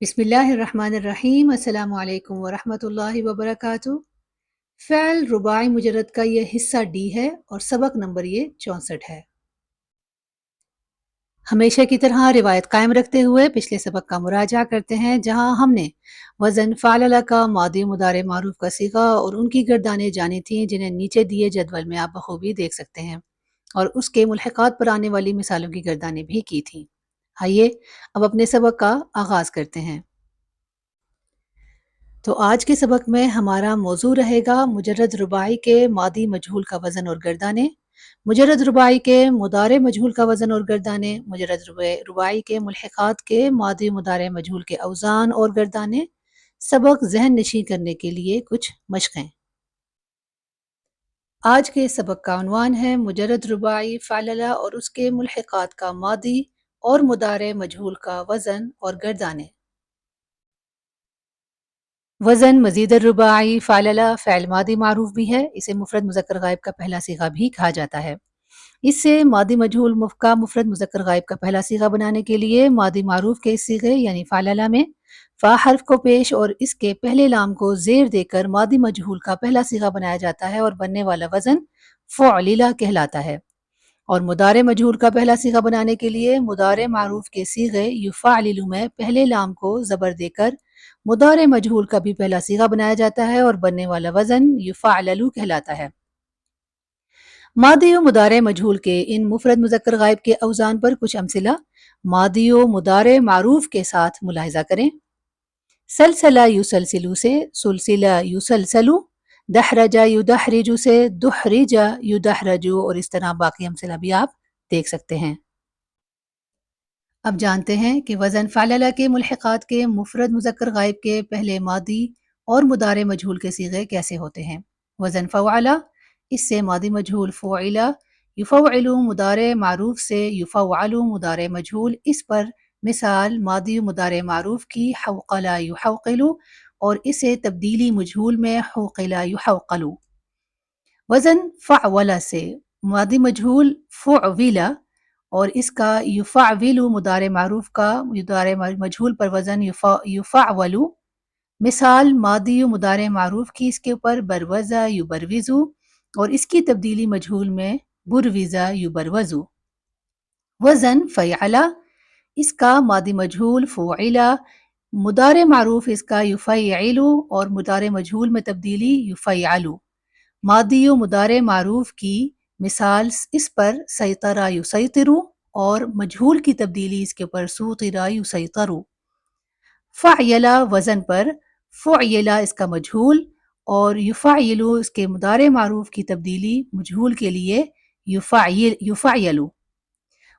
بسم الله الرحمن الرحیم۔ السلام علیکم ورحمۃ اللہ وبرکاتہ۔ فعل رباعی مجرد کا یہ حصہ ڈی ہے اور سبق نمبر یہ 64 ہے۔ ہمیشہ کی طرح روایت قائم رکھتے ہوئے پچھلے سبق کا مراجعہ کرتے ہیں، جہاں ہم نے وزن فعللہ کا ماضی مضارع معروف کا صیغہ اور ان کی گردانیں جانی تھیں، جنہیں نیچے دیے جدول میں آپ بخوبی دیکھ سکتے ہیں، اور اس کے ملحقات پر آنے والی مثالوں کی گردانیں بھی کی تھیں۔ آئیے اب اپنے سبق کا آغاز کرتے ہیں۔ تو آج کے سبق میں ہمارا موضوع رہے گا مجرد رباعی کے ماضی مجہول کا وزن اور گردانے، مجرد رباعی کے مضارع مجہول کا وزن اور گردانے، مجرد رباعی کے ملحقات کے ماضی مضارع مجہول کے اوزان اور گردانے۔ سبق ذہن نشین کرنے کے لیے کچھ مشقیں۔ آج کے سبق کا عنوان ہے مجرد رباعی فعللہ اور اس کے ملحقات کا ماضی اور مضارع مجہول کا وزن اور گردانے۔ وزن مزید الرباعی فعللہ فعل ماضی معروف بھی ہے، اسے مفرد مذکر غائب کا پہلا صیغہ بھی کہا جاتا ہے۔ اس سے ماضی مجہول کا مفرد مذکر غائب کا پہلا صیغہ بنانے کے لیے ماضی معروف کے اس صیغے یعنی فعللہ میں فا حرف کو پیش اور اس کے پہلے لام کو زیر دے کر ماضی مجہول کا پہلا صیغہ بنایا جاتا ہے اور بننے والا وزن فعللہ کہلاتا ہے۔ اور مضارع مجہول کا پہلا صیغہ بنانے کے لیے مضارع معروف کے صیغے یفعلل میں پہلے لام کو زبر دے کر مضارع مجہول کا بھی پہلا صیغہ بنایا جاتا ہے اور بننے والا وزن یفعلل کہلاتا ہے۔ ماضی و مضارع مجہول کے ان مفرد مذکر غائب کے اوزان پر کچھ امثلہ ماضی و مضارع معروف کے ساتھ ملاحظہ کریں۔ سلسلہ یسلسلو سے سلسلہ یسلسلو، دحرجہ یدحرجو سے دحرجہ یدحرجو، اور اس طرح باقی امثلہ بھی آپ دیکھ سکتے ہیں۔ اب جانتے ہیں کہ وزن فعللہ کے ملحقات کے مفرد مذکر غائب کے پہلے ماضی اور مضارع مجہول کے صیغے کیسے ہوتے ہیں۔ وزن فعلہ، اس سے ماضی مجہول فعلہ، یفعلو مضارع معروف سے یفعلو مضارع مجہول، اس پر مثال ماضی و مضارع معروف کی حوقلہ یحوقلو، اور اسے تبدیلی مجہول میں حوقلہ یحوقلو۔ وزن فعولہ سے ماضی مجہول فعولہ اور اس کا یفعولو مضارع معروف کا مضارع مجہول پر وزن یفعولو، مثال ماضی و مضارع معروف کی اس کے اوپر بروزہ یبروزو اور اس کی تبدیلی مجہول میں بروزہ یبروزو۔ وزن فعلہ، اس کا ماضی مجہول فعلہ، مضارع معروف اس کا یفعلو اور مضارع مجہول میں تبدیلی یفعلو۔ ماضی و مضارع معروف کی مثال اس پر سیطرہ یسیطرو اور مجہول کی تبدیلی اس کے اوپر سوطرہ یسیطرو۔ فعلہ وزن پر فعلہ اس کا مجہول اور یفعلو اس کے مضارع معروف کی تبدیلی مجہول کے لیے یفعلو۔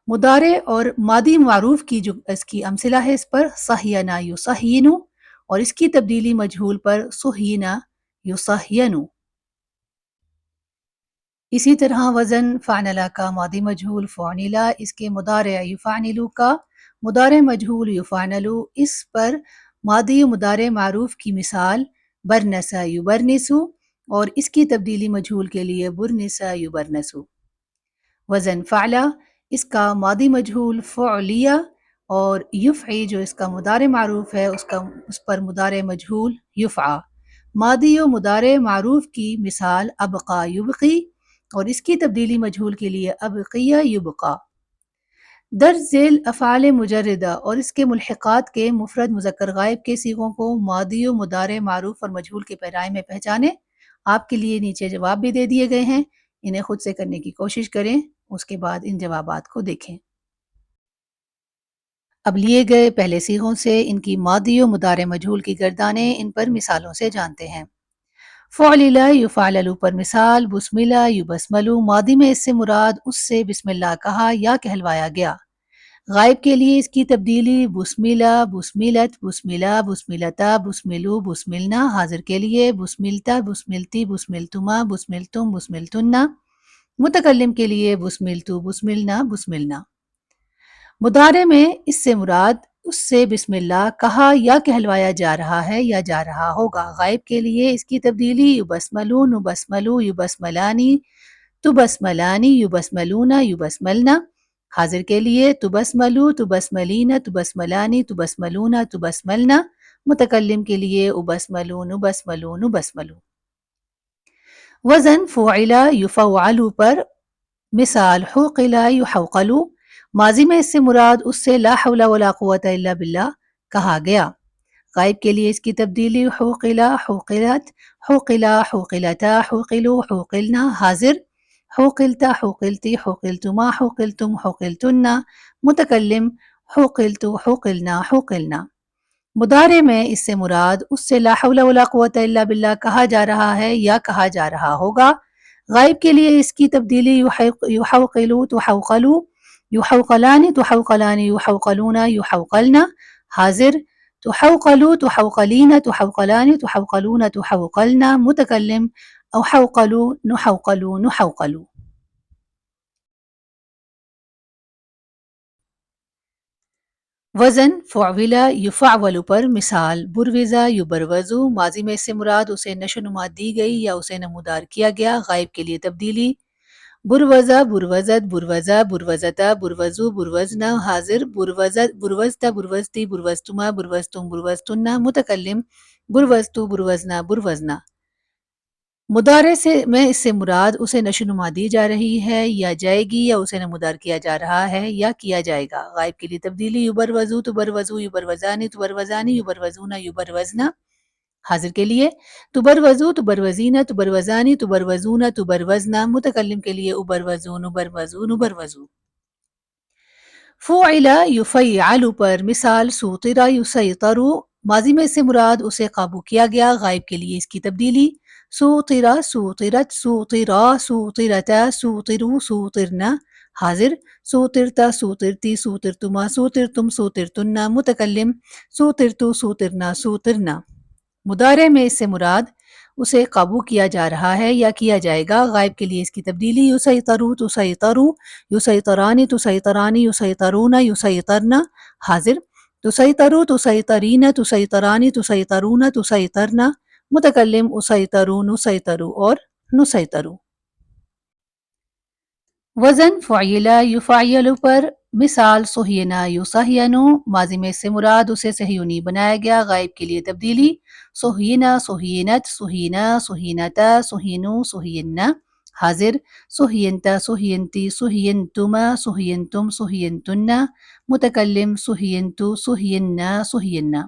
مضارع اور ماضی معروف کی جو اس کی امثلہ ہے، اس پر صحینہ یصحینو اور اس کی تبدیلی مجہول پر صحینہ یصحینو۔ اسی طرح وزن فعللہ کا ماضی مجہول فعنلہ، اس کے مضارع یفعنلو کا مضارع مجہول یفعنلو، اس پر ماضی و مضارع معروف کی مثال برنسہ یبرنسو اور اس کی تبدیلی مجہول کے لیے برنسہ یبرنسو۔ وزن فعلہ، اس کا ماضی مجہول فعلیہ اور یفعی جو اس کا مضارع معروف ہے اس پر مضارع مجہول یفعی۔ ماضی و مضارع معروف کی مثال ابقی یبقی اور اس کی تبدیلی مجہول کے لیے ابقیہ یبقی۔ درج ذیل افعال مجردہ اور اس کے ملحقات کے مفرد مذکر غائب کے صیغوں کو ماضی و مضارع معروف اور مجہول کے پیرائے میں پہچانیں۔ آپ کے لیے نیچے جواب بھی دے دیے گئے ہیں، انہیں خود سے کرنے کی کوشش کریں، اس کے بعد ان جوابات کو دیکھیں۔ اب لیے گئے پہلے صیغوں سے ان کی ماضی و مضارع مجہول کی گردانیں ان پر مثالوں سے جانتے ہیں۔ فعللہ یفعللو پر مثال بسملہ یبسملو، ماضی میں اس سے مراد اس سے بسم اللہ کہا یا کہلوایا گیا۔ غائب کے لیے اس کی تبدیلی بسملہ بسملت بسملہ بسملتا بسملو بسملنا، حاضر کے لیے بسملتا بسملتی بسملتما بسملتم بسملتنا، متکلم کے لیے بسملتو بسملنا بسملنا۔ مضارع میں اس سے مراد اس سے بسم اللہ کہا یا کہلوایا جا رہا ہے یا جا رہا ہوگا۔ غائب کے لیے اس کی تبدیلی یبسملون یبسملو یبسملانی تبسملانی یبسملونا یبسملنا، حاضر کے لیے تبسملو، تبسملین، تبسملانی، تبسملون، تبسملنا، متکلم کے لیے ابسملون، ابسملون، ابسملو۔ وزن فعل یفعل پر مثال حوقل یحوقل، ماضی میں اس سے مراد اس سے لا حول ولا قوت الا باللہ کہا گیا۔ غائب کے لیے اس کی تبدیلی حوقلا، حوقلت، حوقلا، حوقلتا، حوقلو، حوقلنا۔ حاضر حوقلتا، حوقلتی، حوقلتما، حوقلتم، حوقلتن، متکلم حوقلت، حوقلنا، حوقلنا۔ مضارع میں اس سے مراد اس سے لا حول ولا قوت الا باللہ کہا جا رہا ہے یا کہا جا رہا ہوگا۔ غائب کے لیے اس کی تبدیلی یحوقلو، تحوقلو، یحوقلان، تحوقلان، یحوقلون، یحوقلنا۔ حاضر تحوقلو، تحوقلین، تحوقلان، تحوقلون، تحوقلنا، متکلم احوقلو، نحوقلو، نحوقلو۔ وزن فعل یفعول پر مثال بروزہ یبروزو، ماضی میں اس سے مراد اسے نشو نما دی گئی یا اسے نمودار کیا گیا۔ غائب کے لیے تبدیلی بروزہ، بروزت، بروزہ، بروزتا، بروزو، بروزنا۔ حاضر بروزت، بروزتا، بروزتی، بروزتما، بروزتم، بروزتن، متکلم بروزتو، بروزنا، بروزنا۔ مضارع میں اس سے مراد اسے نشو نما دی جا رہی ہے یا جائے گی یا اسے نمودار کیا جا رہا ہے یا کیا جائے گا۔ غائب کے لیے تبدیلی یبروزو، تبروزو، یبروزانی، تبروزانی، یبروزون، یبروزنا۔ حاضر کے لیے تبروزو، تبروزین، تبروزانی، تبروزون، تبروزنا، متکلم کے لیے ابروزون، ابروزون، ابروزو۔ فعل یفعل پر مثال سوطر یسیطر، ماضی میں اس سے مراد اسے قابو کیا گیا۔ غائب کے لیے اس کی تبدیلی سوطر، سوطرت، سوطرا، سوطرتا، سوطرو، سوطرنا۔ حاضر سوطرتا، سوطرتی، سوطرتما، سوطرتم، سوطرتن، متکلم سوطرتو، سوطرنا، سوطرنا۔ مضارع میں اس سے مراد اسے قابو کیا جا رہا ہے یا کیا جائے گا۔ غائب کے لیے اس کی تبدیلی یسیطرو، تسیطرو، یسیطرانی، تسیطرانی، یسیطرون، یسیطرن۔ حاضر تسیطرو، تسیطرین، تسیطرانی، تسیطرون، تسیطرن، متکلم اسیطرو، نسیطرو اور نسیطرو۔ وزن فعل یفعل پر مثال صہین یصہین، ماضی میں اس سے مراد اسے صہیونی بنایا گیا۔ غائب کے لیے تبدیلی صہین، صہینت، صہینا، صہینتا، صہینو، صہین۔ حاضر صہینتا، صہینتی، صہینتما، صہینتم، صہینتن، متکلم صہینتو، صہینا، صہینا۔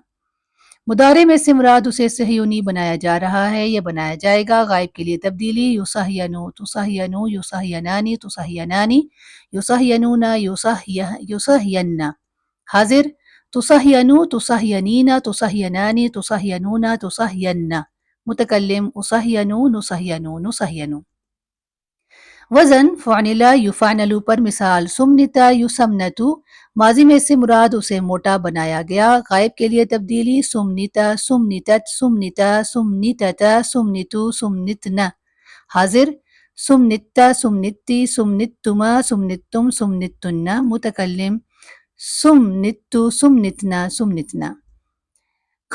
مضارع میں سے مراد اسے صہیونی بنایا جا رہا ہے یا بنایا جائے گا۔ غائب کے لیے تبدیلی یصہینو، تصہینو، یصہینانی، تصہینانی، یصہینون، یصہین۔ حاضر تصہینو، تصہینین، تصہینانی، تصہینون، تصہین، متکلم اصہینو، نصہینو، نصہینو۔ وزن فعنل یفعنل پر مثال سمنتا یسمنت، ماضی میں اس سے مراد اسے موٹا بنایا گیا۔ غائب کے لیے تبدیلی سمنتا، سمنتت، سمنتا، سمنتتا، سمنتو، سمنتن۔ حاضر سمنتا، سمنتی، سمنتما، سمنتم، سمنتن، متکلم سمنتو، سمنتنا، سمنتنا۔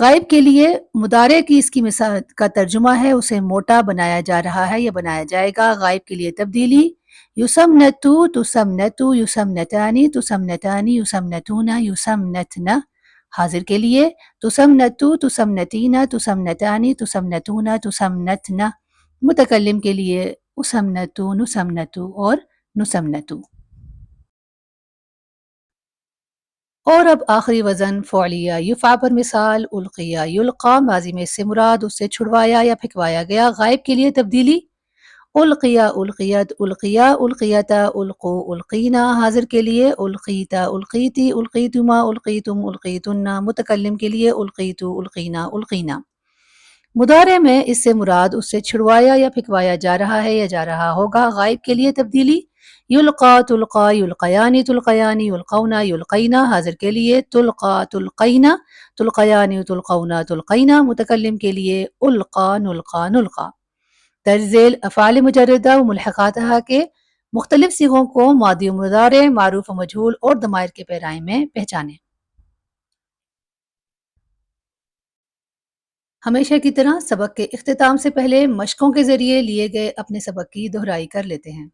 غائب کے لیے مضارع کی اس کی مثال کا ترجمہ ہے اسے موٹا بنایا جا رہا ہے یا بنایا جائے گا۔ غائب کے لیے تبدیلی یسمنتو، تسمنتو، یسمنتانی، تسمنتانی، یسمنتون، یسمنتن۔ حاضر کے لیے تسمنتو، تسمنتین، تسمنتانی، تسمنتون، تسمنتن، متکلم کے لیے اسمنتو، نسمنتو اور نسمنتو۔ اور اب آخری وزن فعلیہ یفع پر مثال القیہ یلقا، ماضی میں اس سے مراد اس سے چھڑوایا یا پھینکوایا گیا۔ غائب کے لیے تبدیلی القیہ، القیت، القیہ، القیتا، القو، القینا۔ حاضر کے لیے القیتا، القیتی، القیتما، القیتم، القیتن، متکلم کے لیے القیتو، القینا، القینا۔ مضارع میں اس سے مراد اس سے چھڑوایا یا پھینکوایا جا رہا ہے یا جا رہا ہوگا۔ غائب کے لیے تبدیلی یلقا، تلقا، یلقیانی، تلقیانی، یلقونا، یلقینا۔ حاضر کے لیے تلقا، تلقینا، تلقیانی، تلقونا، تلقینا، متکلم کے لیے القا، نلقا، نلقا۔ درج ذیل افعال مجردہ و ملحقاتہا کے مختلف صیغوں کو ماضی و مضارع، معروف و مجہول اور ضمائر کے پیرائیں میں پہچانیں۔ ہمیشہ کی طرح سبق کے اختتام سے پہلے مشقوں کے ذریعے لیے گئے اپنے سبق کی دہرائی کر لیتے ہیں۔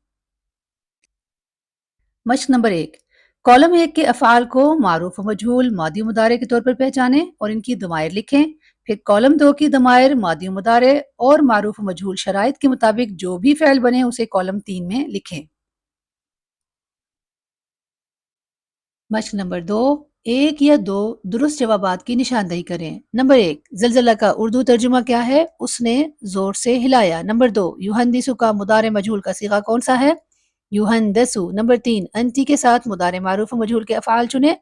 مشق نمبر 1، کالم ایک کے افعال کو معروف و مجہول ماضی و مضارع کے طور پر پہچانیں اور ان کی ضمائر لکھیں۔ پھر کالم دو کی ضمائر ماضی و مضارع اور معروف و مجہول شرائط کے مطابق جو بھی فعل بنے اسے کالم 3 میں لکھیں۔ مشق نمبر 2، ایک یا دو درست جوابات کی نشاندہی کریں۔ نمبر 1، زلزلہ کا اردو ترجمہ کیا ہے؟ اس نے زور سے ہلایا۔ نمبر 2، یوہندسو کا مضارع مجہول کا صیغہ کون سا ہے؟ یوہندسو۔ نمبر 3، انتی کے ساتھ مضارع معروف و مجہول کے افعال چنیں۔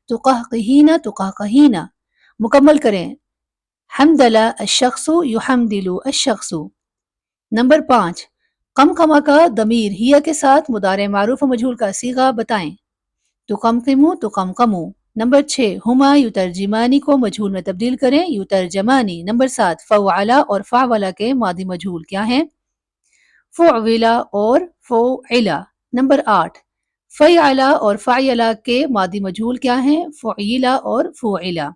تقہقہین تقہقہین۔ مکمل کریں۔ حمدل الشخص یحمدل الشخص۔ نمبر 5، قمقمہ کا ضمیر ہیہ کے ساتھ مضارع معروف و مجہول کا صیغہ بتائیں۔ تقمقمو تقمقمو۔ نمبر 6، ہما یترجمانی کو مجہول میں تبدیل کریں، یترجمانی۔ نمبر 7، فوعلا اور فعولا کے ماضی مجہول کیا ہیں؟ فعولا اور فعلا۔ نمبر 8، فعلا اور فعلا کے ماضی مجہول کیا ہیں؟ فعیلا اور فعلا۔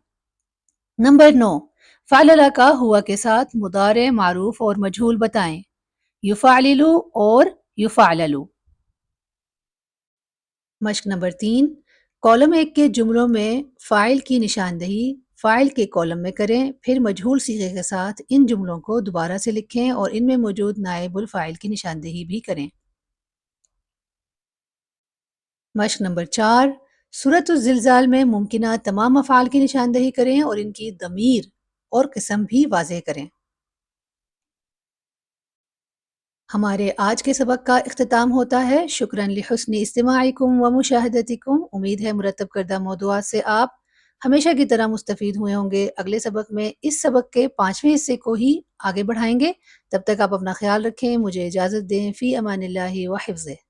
نمبر 9، فعللا کا ہوا کے ساتھ مضارع معروف اور مجہول بتائیں۔ یفعللو اور یفعللو۔ مشق نمبر 3، کالم 1 کے جملوں میں فاعل کی نشاندہی فاعل کے کالم میں کریں، پھر مجہول صیغے کے ساتھ ان جملوں کو دوبارہ سے لکھیں اور ان میں موجود نائب الفاعل کی نشاندہی بھی کریں۔ مشق نمبر 4، صورت الزلزال میں ممکنہ تمام افعال کی نشاندہی کریں اور ان کی ضمیر اور قسم بھی واضح کریں۔ ہمارے آج کے سبق کا اختتام ہوتا ہے۔ شکراً لحسن استماعکم و مشاہدتکم۔ امید ہے مرتب کردہ موضوعات سے آپ ہمیشہ کی طرح مستفید ہوئے ہوں گے۔ اگلے سبق میں اس سبق کے 5ویں حصے کو ہی آگے بڑھائیں گے۔ تب تک آپ اپنا خیال رکھیں، مجھے اجازت دیں۔ فی امان اللہ و حفظہ۔